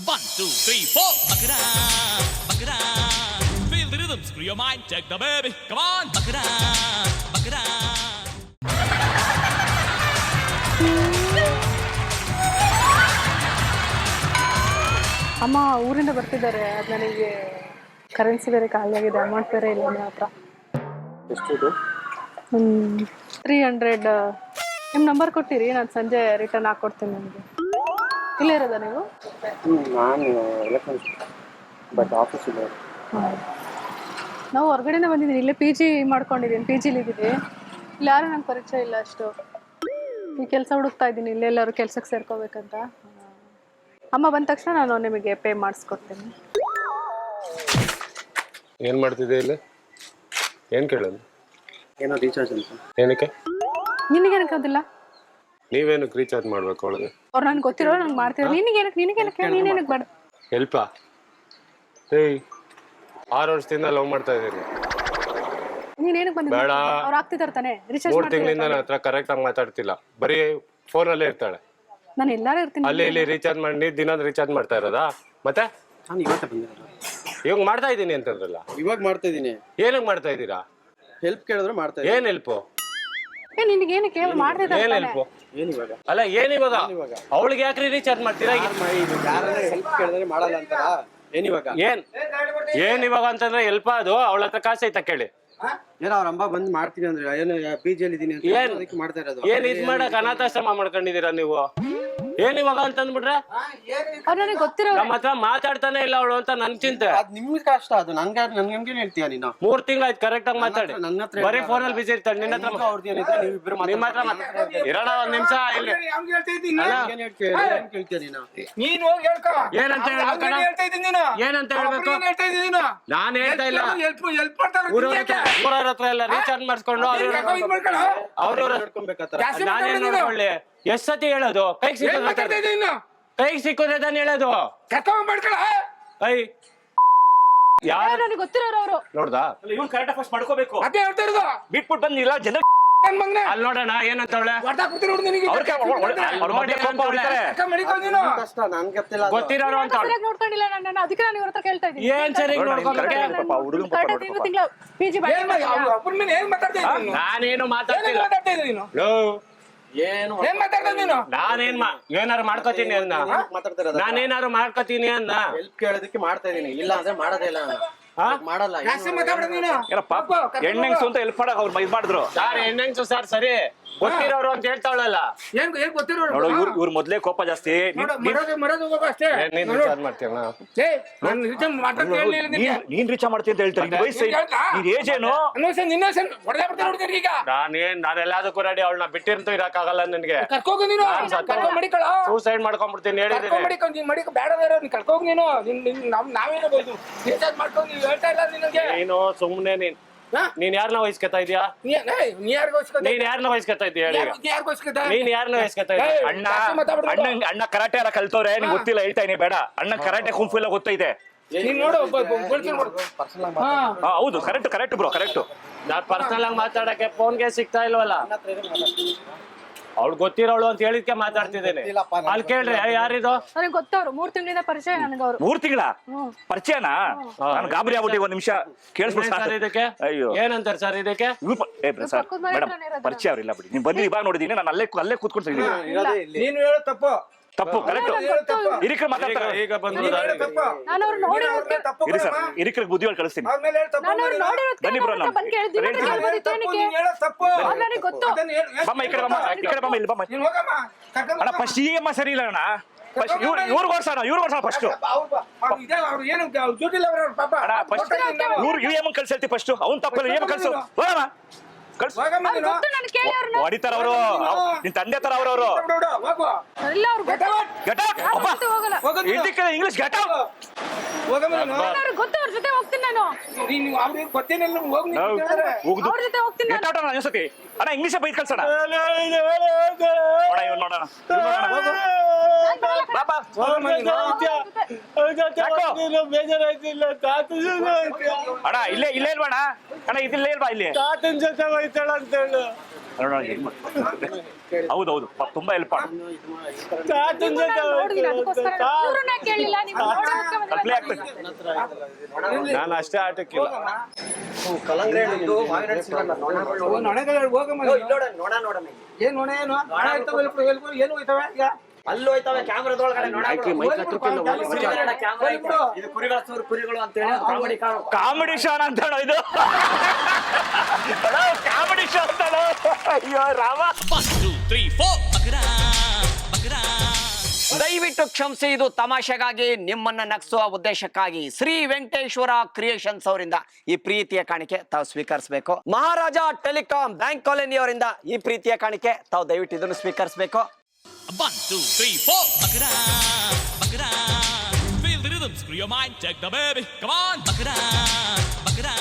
1, 2, 3, 4. Buck it up, buck it up. Feel the rhythm, screw your mind, check the baby. Come on, buck it up, buck it up. ಅಮ್ಮ ಊರಿಂದ ಬರ್ತಿದ್ದಾರೆ. ಅದು ನನಗೆ currency ಬೇರೆ ಖಾಲಿ ಆಗಿದೆ, ಅಮೌಂಟ್ ಬೇರೆ ಇಲ್ಲ ನನ್ನ ಹತ್ರ. ಎಷ್ಟು? 300. ನಿಮ್ಮ ನಂಬರ್ ಕೊಟ್ಟಿರಿ, ನಾನು ಸಂಜೆ ರಿಟರ್ನ್ ಹಾಕ್ಕೊಡ್ತೀನಿ ನಿಮಗೆ. ಇಲ್ಲೇ ಇರೋದಾ ನೀವು? ನಾನು ಎಲೆಕ್ಟ್ರಾನಿಕ್ಸ್ ಬಟ್ ಆಫೀಸ್ ಇದೆ. ನಾವು ಹೊರಗಡೆನೇ ಬಂದಿದ್ದೀನಿ, ಇಲ್ಲೇ ಪಿ ಜಿ ಮಾಡ್ಕೊಂಡಿದ್ದೀನಿ, ಪಿ ಜಿಲಿದ್ದೀನಿ. ಇಲ್ಲಿ ಯಾರು ನಂಗೆ ಪರಿಚಯ ಇಲ್ಲ ಅಷ್ಟು. ಈ ಕೆಲಸ ಹುಡುಕ್ತಾ ಇದ್ದೀನಿ, ಇಲ್ಲೆಲ್ಲರೂ ಕೆಲ್ಸಕ್ಕೆ ಸೇರ್ಕೋಬೇಕಂತ. ಅಮ್ಮ ಬಂದ ತಕ್ಷಣ ನಾನು ನಿಮಗೆ ಪೇ ಮಾಡಿಸ್ಕೊಡ್ತೀನಿ. ಏನು ಮಾಡ್ತಿದ್ದೆ ಇಲ್ಲಿ? ಏನು ಕೇಳೋದು? ಏನೋ ರೀಚಾರ್ಜ್ ಅಂತ. ಏನಕ್ಕೆ? ನಿನಗೇನಕ್ಕೆ ಅದಿಲ್ಲ? ನೀವೇನಕ್ಕೆ ರೀಚಾರ್ಜ್ ಮಾಡ್ಬೇಕು ಅವಳಿಗೆ? ಅವ್ರು ನನ್ಗೆ ಗೊತ್ತಿರೋ ನಂಗೆ ಮಾಡ್ತಿದ್ರು. ನಿನಗೇನಕ್ಕೆ ಬೇಡ? ಹೆಲ್ಪಾ? ಏಯ್ 6 ವರ್ಷದಿಂದ ಲವ್ ಮಾಡ್ತಾ ಇದ್ದೀನಿ. ನೀನೇನಕ್ಕೆ ಬಂದಿದ್ದ? ಬೇಡ. ಅವ್ರು ಆಗ್ತಿದ್ದಾರೆ ತಾನೆ ರೀಚಾರ್ಜ್ 3 ತಿಂಗಳಿಂದ ನನ್ನ ಹತ್ರ ಕರೆಕ್ಟಾಗಿ ಮಾತಾಡ್ತಿಲ್ಲ, ಬರೀ ಫೋನಲ್ಲೇ ಇರ್ತಾಳೆ. ನಾನು ಎಲ್ಲಾರು ಇರ್ತೀನಿ. ಅಲ್ಲಿ ಇಲ್ಲಿ ರೀಚಾರ್ಜ್ ಮಾಡಿ ನೀ ದಿನ ರೀಚಾರ್ಜ್ ಮಾಡ್ತಾ ಇರೋದಾ? ಮತ್ತೆ ನಾನು ಇವತ್ತೇ ಬಂದಿರೋದು. ಇವಾಗ ಮಾಡ್ತಾ ಇದ್ದೀನಿ ಅಂತಂದ್ರಲ್ಲ, ಇವಾಗ ಮಾಡ್ತಾ ಇದ್ದೀನಿ. ಏನಕ್ಕೆ ಮಾಡ್ತಾ ಇದ್ದೀರಾ? ಹೆಲ್ಪ್ ಕೇಳಿದ್ರೆ ಮಾಡ್ತಾ ಇದ್ದೀನಿ. ಏನ್ ಹೆಲ್ಪು? ನಿನಗೇನಕ್ಕೆ ಮಾಡ್ತಿದ್ದಾರೆ? ಏನ್ ಹೆಲ್ಪು? ಏನು ಇವಾಗ? ಅಲ್ಲ ಏನ್ ಇವಾಗ? ಅವಳಿಗೆ ಯಾಕ್ರಿ ರೀಚಾರ್ಜ್ ಮಾಡ್ತೀರಾ? ಯಾರನ್ನ ಹೆಲ್ಪ್ ಕೇಳಿದ್ರೆ ಮಾಡಲ್ಲ ಅಂತಾರ? ಏನಿವಾಗ? ಏನ್ ಇವಾಗ ಅಂತಂದ್ರೆ ಹೆಲ್ಪ್ ಅದು. ಅವಳ ಹತ್ರ ಕಾಸು ಐತಾ ಕೇಳಿ. ಏನೋ ಅವ್ರ ಅಮ್ಮ ಬಂದ್ ಮಾಡ್ತೀನಿ ಅಂದ್ರೆ ಏನು ಪಿ ಜಿ ಅಲ್ಲಿ ಇದೀನಿ ಅಂತ ಏನ್ ಅದಕ್ಕೆ ಮಾಡ್ತಾ ಇರೋದು. ಏನ್ ಇದ್ ಮಾಡಕ್ ಅನಾಥಾಶ್ರಮ ಮಾಡ್ಕೊಂಡಿದೀರಾ ನೀವು? ಏನ್ ಇವಾಗ ಅಂತಂದ್ಬಿಟ್ರೆ ಅವ್ರು ನನಗೆ ಗೊತ್ತಿರೋ ನಮ್ಮ ಹತ್ರ ಮಾತಾಡ್ತಾನೆ ಇಲ್ಲ ಅವಳು ಅಂತ ನನ್ ಚಿಂತೆ. ಅದ್ ನಿಮ್ಗೆ ಕಷ್ಟ, ಅದು ನನ್ಗೆ ಹೇಳ್ತೀಯ ನೀನು? 3 ತಿಂಗಳಾಯ್ತು ಕರೆಕ್ಟ್ ಆಗಿ ಮಾತಾಡಿ. ನನ್ನ ಹತ್ರ ಬರೀ ಫೋನಲ್ಲಿ ಬಿಸಿ ಇರ್ತಾಳೆ. ನಿನ್ನ ಹತ್ರ ಅವ್ರದ್ದೇನಿದ್ರೆ ನೀವಿಬ್ರು ನಿಮ್ಮ ಹತ್ರ ಇರೋಣ ಒಂದ್ ನಿಮಿಷ ಇಲ್ಲಿ. ಏನ್ ಕೇಳ್ತೀಯ ನೀನು? ನೀನ್ ಹೋಗಿ ಹೇಳ್ಕೊ. ಏನಂತ ಹೇಳ್ಬೇಕಣ್ಣ? ಹೇಳ್ತಾ ಇದ್ದೀನಿ ನೀನು. ಏನಂತ ಹೇಳ್ಬೇಕು? ಹೇಳ್ತಾ ಇದ್ದೀನಿ ನೀನು. ನಾನ್ ಹೇಳ್ತಾ ಇಲ್ಲ. ಹೆಲ್ಪ್ ಮಾಡ್ತಾರೆ. ಊರವ್ರ ಹತ್ರ ಎಲ್ಲ ರೀಚಾರ್ಜ್ ಮಾಡಿಸ್ಕೊಂಡು ಅವ್ರವ್ರ ನಾನೇನ್ ನೋಡ್ಕೊಳ್ಳಿ. ಎಷ್ಟ್ ಸತಿ ಹೇಳೋದು? ಕೈಗೆ ಸಿಕ್ಕೋದ್ರೆ ತಾನು ಹೇಳೋದು. ಐ ಯಾರು ನನಗೆ ಗೊತ್ತಿರೋರು ಅವರು. ನೋಡ್ದಾ? ಇವ್ನು ಕರೆಕ್ಟ್ ಫಸ್ಟ್ ಮಾಡ್ಕೋಬೇಕು. ಅದೇ ಹೇಳ್ತಾ ಇರೋದು. ಬಿಟ್ಬಿಟ್ಟು ಬಂದಿಲ್ಲ ಜನ. ಅಲ್ಲಿ ನೋಡೋಣ ಏನಂತ ಅವಳೆ. ಕಷ್ಟ ನನ್ಗೆ ಗೊತ್ತಿಲ್ಲ. ಗೊತ್ತಿರೋರು ಅಂತ ಸರಿಯಾಗಿ ನೋಡ್ಕೊಂಡಿಲ್ಲ ನನ್ನ, ಅದಕ್ಕೆ ನಾನು ಇವ್ರ ಹತ್ರ ಕೇಳ್ತಾ ಇದ್ದೀನಿ. ಏನ್ ಸರಿ ನೋಡ್ಕೊಬೇಕೆ? ತಿಂಗಳು ಪಿ ಜಿ ನಾನೇನು ಮಾತಾಡ್ತಿಲ್ಲ. ಏನು ನಾನೇನ್ ಏನಾರು ಮಾಡ್ಕೋತೀನಿ ಅನ್ನ. ಮಾತಾಡ್ತಾ ಇರೋದು? ನಾನೇನಾರು ಮಾಡ್ಕೋತೀನಿ ಅನ್ನ. ಹೆಲ್ಪ್ ಕೇಳೋದಕ್ಕೆ ಮಾಡ್ತಾ ಇದೀನಿ, ಇಲ್ಲ ಅಂದ್ರೆ ಮಾಡೋದೇ ಇಲ್ಲ ನಾನು. ಮಾಡಲ್ಲ. ಹೆಣ್ಣೆಂಗ್ಸು ಅಂತ ಹೆಲ್ಪ್ ಮಾಡಕ್ ಅವ್ರು ಇದ್ ಮಾಡಿದ್ರು. ಸರ್ ಹೆಣ್ಣೆಂಗ್ಸು ಸರ್ ಸರಿ ಗೊತ್ತಿರೋರು ಅಂತ ಹೇಳ್ತಾವಳಲ್ಲ. ನೋಡು ಇವ್ರ ಮೊದ್ಲೇ ಕೋಪ ಜಾಸ್ತಿ. ನೀನ್ ವಿಚಾರ ಮಾಡ್ತೀಯಣ್ಣ. ನೀನ್ ರೀಚ್ ಮಾಡ್ತೀನಿ ಅಂತ ಹೇಳ್ತಾರೆ. ವಯಸ್ಸು ನೀನ್ ಏಜ್ ಏನು? ನಾನೆಲ್ಲದಕ್ಕೂ ರೆಡಿ. ಅವಳನ್ನ ಬಿಟ್ಟಿರ್ತೂ ಇರಕ್ಕಾಗಲ್ಲ ನನ್ಗೆ. ಸೂಸೈಡ್ ಮಾಡ್ಕೊಂಡ್ಬಿಡ್ತೀನಿ ಹೇಳಿದೀನಿ. ನೀನು ಸುಮ್ನೆ ನೀನ್ ಯಾರನ್ನ ವಹಿಸ್ಕೊತಾ ಇದೀಯಾ? ನೀನ್ ಯಾರನ್ನ ವಹಿಸ್ಕೊತಾ ಇದೀಯ ಹೇಳಿ? ನೀನ್ ಯಾರನ್ನ ವಹಿಸ್ಕೊತಾ ಇದೀಯ? ಅಣ್ಣ ಕರಾಟೆ ಎಲ್ಲ ಕಲ್ತವ್ರೆ, ನಿಂಗೆ ಗೊತ್ತಿಲ್ಲ ಹೇಳ್ತಾ ಇದೀನಿ. ಬೇಡ, ಅಣ್ಣ ಕರಾಟೆ ಕುಂಫು ಎಲ್ಲ ಗೊತ್ತೈತೆ. ಹೌದು ಕರೆಕ್ಟ್ ಬ್ರೋ, ಕರೆಕ್ಟ್. ನಾನ್ ಪರ್ಸನಲ್ ಆಗಿ ಮಾತಾಡಕ್ಕೆ ಫೋನ್ಗೆ ಸಿಗ್ತಾ ಇಲ್ವಲ್ಲ. ಅವ್ಳು ಗೊತ್ತಿರೋಳು ಅಂತ ಹೇಳಿದ್ಕೆ ಮಾತಾಡ್ತಿದ್ದೇನೆ. ಅಲ್ಲಿ ಕೇಳ್ರಿ ಯಾರಿದು? ನನಗೆ ಗೊತ್ತವ್ರು, 3 ತಿಂಗಳಿಂದ ಪರಿಚಯ ನನಗೆ ಅವರು. 3 ತಿಂಗಳ ಪರಿಚಯನಾ? ನಾನು ಗಾಬರಿ ಆಗ್ಬಿಟ್ಟು ಒಂದ್ ನಿಮಿಷ ಕೇಳಿಸ್ಬಿಟ್ಟು ಸರ್ ಇದಕ್ಕೆ ಅಯ್ಯೋ ಏನಂತಾರೆ ಸರ್ ಇದಕ್ಕೆ? ಸರ್ ಮೇಡಮ್ ಪರಿಚಯ ಅವ್ರಿಲ್ಲ ಬಿಡಿ. ನೀವು ಬಂದು ಇವಾಗ ನೋಡಿದೀನಿ, ನಾನು ಅಲ್ಲೇ ಕೂತ್ಕೊಳ್ತೀನಿ. ನೀನು ಹೇಳೋ ತಪ್ಪು. ತಪ್ಪು ಕರೆಕ್ಟ್. ಹಿರಿಕರು ಮಾತಾಡ್ತಾರೆ. ಈಗ ಬಂದ್ರು ನಾನು ಅವ್ರು ನೋಡಿರೋದಕ್ಕೆ ಇರಿ ಸರ್, ಹಿರಿಕರಿಗೆ ಬುದ್ಧಿಗಳು ಕಳಿಸ್ತೀನಿ. ನಾನು ಅವ್ರು ನೋಡಿರೋದಕ್ಕೆ ಬನ್ನಿ ಬ್ರೋ, ನಾನು ಬಂದು ಕೇಳಿದ್ದೀನಿ. ನನಗೆ ಗೊತ್ತು. ಬಮ್ಮ ಈ ಕಡೆ ಬಮ್ಮ ಇಲ್ಲಿ ಬಮ್ಮ. ಅಣ್ಣ ಫಸ್ಟ್ ಈ ಅಮ್ಮ ಸರಿ ಇಲ್ಲ ಅಣ್ಣ. ಫಸ್ಟ್ ಇವ್ರಿಗೆ ಓಡ್ಸೋಣ ಫಸ್ಟ್. ಅಣ್ಣ ಫಸ್ಟ್ ಇವ್ರಿಗೆ ಇವ್ ಎಮ್ ಕಳ್ಸಿ ಹೇಳ್ತಿ ಫಸ್ಟ್. ಅವ್ನು ತಪ್ಪಲ್ಲ, ಏಮ್ ಕಳ್ಸು ಹೋಗಮ್ಮ. ಹೊಡಿತಾರ ಅವರು, ನಿನ್ ತಂದೆ ತರ ಅವ್ರವ್ರು. English get out. ಗೊತ್ತು, ಅವ್ರ ಜೊತೆ ಹೋಗ್ತೀನಿ ನಾನು. ಗೆಟ್ ಔಟ್ ಅಣ್ಣ ಅನ್ಸತಿ. ಅಣ್ಣ ಇಂಗ್ಲಿಷ್ ಬೈಕ್ ಕಳ್ಸೋಣ. ನೋಡೋಣ ಅಣ್ಣ ಇಲ್ಲೇ ಇಲ್ವಾ ಅಣ್ಣ? ಅಣ್ಣ ಇದಿಲ್ಲೇ ಇಲ್ವಾ ಇಲ್ಲಿ? ತಾತನ್ ಜೊತೆ ಹೋಯ್ತಾಳ ಅಂತ ಹೇಳು. ಹೌದೌದು ತುಂಬಾ ಹೆಲ್ಪ್ ನೋಡಿದೀನಿ, ಅದಕ್ಕೋಸ್ಕರ ಇವ್ರನ್ನ ಕೇಳಿಲ್ಲ, ನೀವು ನೋಡೋದಕ್ಕೆ ಬಂದಿಲ್ಲ. ಪ್ಲೇ ಆಗ್ತದೆ. ನಾನು ಅಷ್ಟೇ ಆಟಕ್ಕಿಲ್ಲ. ಕಲ್ಲಂಗಡಿ ಹಣ್ಣು ಇದು ಮಾವಿನ ಹಣ್ಣು ಸಿಗಲ್ಲ, ನೊಣಗಳು. ನೊಣಗಳು ಹೋಗಮ್ಮ ಅಯ್ಯೋ, ಇಲ್ಲಿ ನೋಡೋಣ, ನೋಡ ನೋಡಮ್ಮ ಇಲ್ಲಿ. ಏನ್ ನೊಣ ಏನು ನೊಣ ಇರ್ತಾವೆ, ಏನು ಹೋಯ್ತವೆ ಈಗ ಅಲ್ಲಿ ಹೋಯ್ತವೆ ಕ್ಯಾಮ್ರಾದೊಳಗಡೆ ನೊಣಗಳು. ಹೋಗ್ಬಿಡು, ಕ್ಯಾಮ್ರಾ ಐತೆ. ಇದು ಕುರಿಗಳ ಸೂರು ಕುರಿಗಳು ಅಂತ ಹೇಳಿ ಕಾಮಿಡಿ ಕಾಮಿಡಿ ಶೋನ್ ಅಂತ ಹೇಳೋ ಇದು ಕಾಮಿಡಿ ಶೋ ಅಂತ ಹೇಳೋ. ಅಯ್ಯೋ ರಾಮ. 1, 2, 3, 4 ಬಕರಾ ಬಕರಾ. ದಯವಿಟ್ಟು ಕ್ಷಮಿಸಿ, ಇದು ತಮಾಷೆಗಾಗಿ ನಿಮ್ಮನ್ನ ನಗಿಸುವ ಉದ್ದೇಶಕ್ಕಾಗಿ ಶ್ರೀ ವೆಂಕಟೇಶ್ವರ ಕ್ರಿಯೇಷನ್ಸ್ ಅವರಿಂದ ಈ ಪ್ರೀತಿಯ ಕಾಣಿಕೆ ತಾವು ಸ್ವೀಕರಿಸಬೇಕು. ಮಹಾರಾಜ ಟೆಲಿಕಾಂ ಬ್ಯಾಂಕ್ ಕಾಲೋನಿ ಅವರಿಂದ ಈ ಪ್ರೀತಿಯ ಕಾಣಿಕೆ ತಾವು ದಯವಿಟ್ಟು ಇದನ್ನು ಸ್ವೀಕರಿಸಬೇಕು. 1, 2, 3, 4 ಬಕರಾ ಬಕರಾ. Feel the rhythm, screw your mind, check the baby. Come on, ಬಕರಾ ಬಕರಾ.